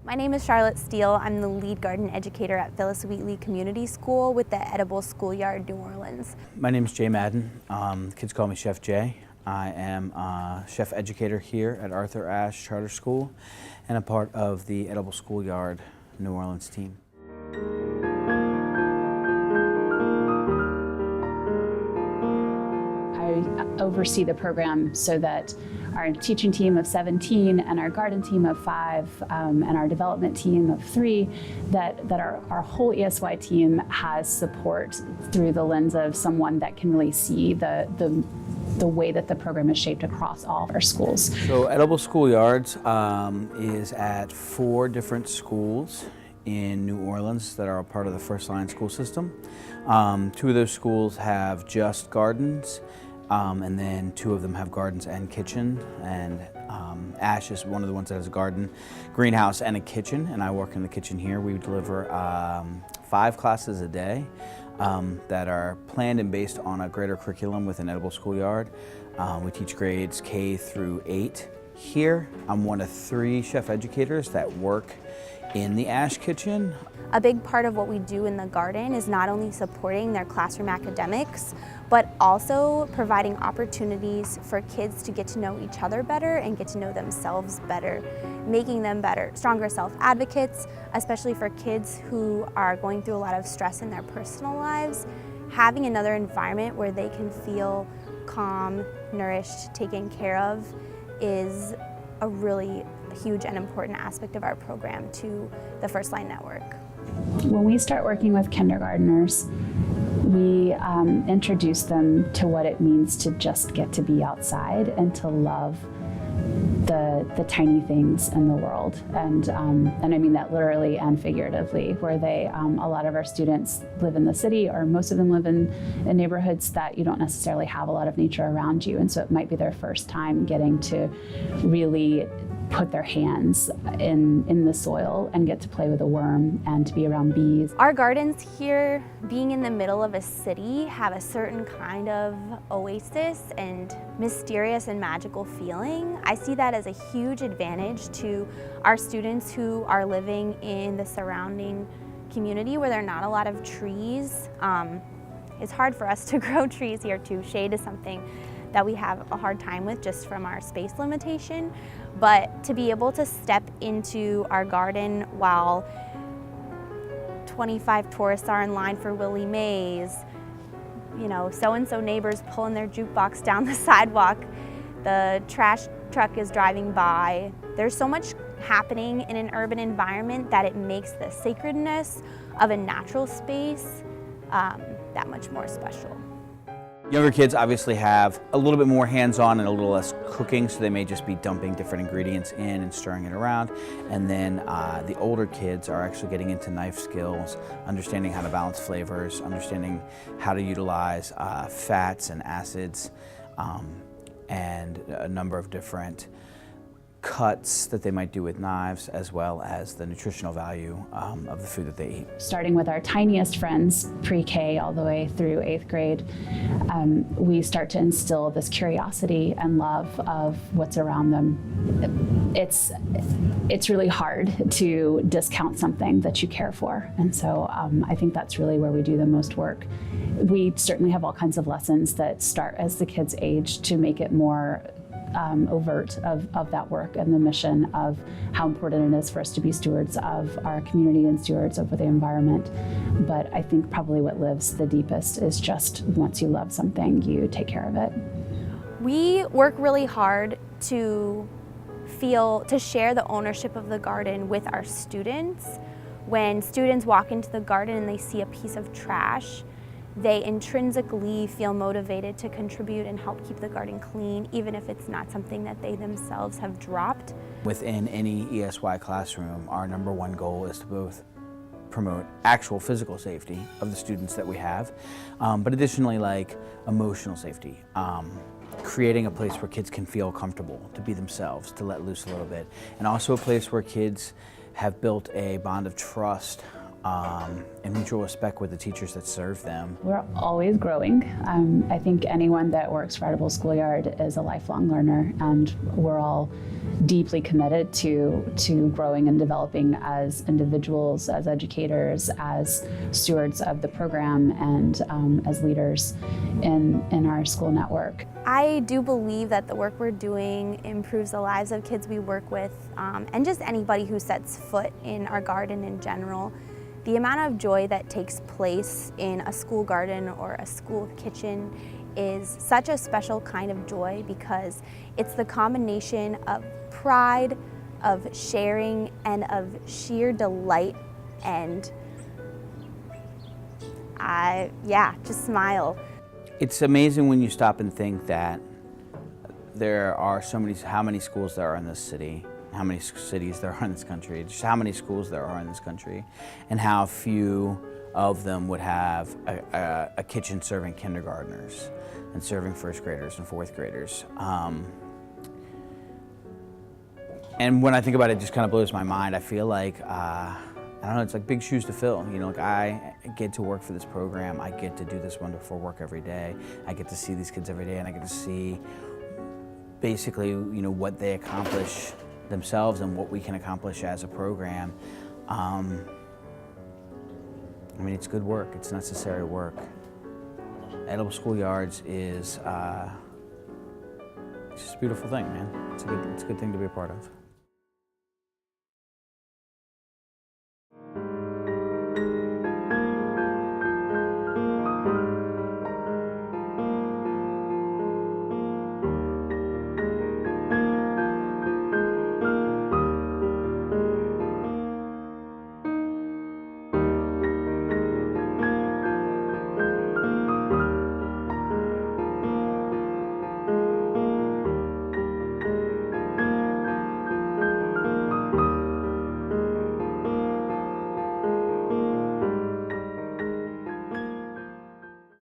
My name is Charlotte Steele. I'm the lead garden educator at Phyllis Wheatley Community School with the Edible Schoolyard, New Orleans. My name is Jay Madden. Kids call me Chef Jay. I am a chef educator here at Arthur Ashe Charter School and a part of the Edible Schoolyard, New Orleans team. I oversee the program so that our teaching team of 17 and our garden team of 5 and our development team of 3, that our whole ESY team has support through the lens of someone that can really see the way that the program is shaped across all of our schools. So Edible Schoolyards is at 4 different schools in New Orleans that are a part of the First Line school system. 2 of those schools have just gardens, and then 2 of them have gardens and kitchen, and Ashe is one of the ones that has a garden, greenhouse, and a kitchen, and I work in the kitchen here. We deliver 5 classes a day that are planned and based on a greater curriculum with an Edible Schoolyard. We teach grades K through 8 here. I'm one of 3 chef educators that work in the Ashe kitchen. A big part of what we do in the garden is not only supporting their classroom academics, but also providing opportunities for kids to get to know each other better and get to know themselves better, making them better, stronger self-advocates, especially for kids who are going through a lot of stress in their personal lives. Having another environment where they can feel calm, nourished, taken care of is a really huge and important aspect of our program to the First Line Network. When we start working with kindergartners, we introduce them to what it means to just get to be outside and to love the tiny things in the world, and I mean that literally and figuratively, where they a lot of our students live in the city, or most of them live in neighborhoods that you don't necessarily have a lot of nature around you, and so it might be their first time getting to really put their hands in the soil and get to play with a worm and to be around bees. Our gardens here, being in the middle of a city, have a certain kind of oasis and mysterious and magical feeling. I see that as a huge advantage to our students who are living in the surrounding community where there are not a lot of trees. It's hard for us to grow trees here too. Shade is something that we have a hard time with just from our space limitation. But to be able to step into our garden while 25 tourists are in line for Willie Mays, you know, so-and-so neighbors pulling their jukebox down the sidewalk, the trash truck is driving by. There's so much happening in an urban environment that it makes the sacredness of a natural space that much more special. Younger kids obviously have a little bit more hands-on and a little less cooking, so they may just be dumping different ingredients in and stirring it around. And then the older kids are actually getting into knife skills, understanding how to balance flavors, understanding how to utilize fats and acids, and a number of different cuts that they might do with knives, as well as the nutritional value of the food that they eat. Starting with our tiniest friends, pre-K all the way through 8th grade, we start to instill this curiosity and love of what's around them. It's really hard to discount something that you care for, and so I think that's really where we do the most work. We certainly have all kinds of lessons that start as the kids age to make it more overt of that work and the mission of how important it is for us to be stewards of our community and stewards over the environment. But I think probably what lives the deepest is just once you love something, you take care of it. We work really hard to share the ownership of the garden with our students. When students walk into the garden and they see a piece of trash, they intrinsically feel motivated to contribute and help keep the garden clean, even if it's not something that they themselves have dropped. Within any ESY classroom, our #1 goal is to both promote actual physical safety of the students that we have, but additionally like emotional safety. Creating a place where kids can feel comfortable to be themselves, to let loose a little bit, and also a place where kids have built a bond of trust and mutual respect with the teachers that serve them. We're always growing. I think anyone that works for Edible Schoolyard is a lifelong learner, and we're all deeply committed to growing and developing as individuals, as educators, as stewards of the program, and as leaders in our school network. I do believe that the work we're doing improves the lives of kids we work with, and just anybody who sets foot in our garden in general. The amount of joy that takes place in a school garden or a school kitchen is such a special kind of joy, because it's the combination of pride, of sharing, and of sheer delight, and just smile. It's amazing when you stop and think that there are how many schools there are in this city, how many cities there are in this country, just how many schools there are in this country, and how few of them would have a kitchen serving kindergartners and serving first graders and fourth graders. And when I think about it, it just kind of blows my mind. I feel like, I don't know, it's like big shoes to fill. You know, like I get to work for this program, I get to do this wonderful work every day, I get to see these kids every day, and I get to see basically, you know, what they accomplish themselves and what we can accomplish as a program. I mean, it's good work, it's necessary work. Edible Schoolyards is it's just a beautiful thing, man. It's a good thing to be a part of.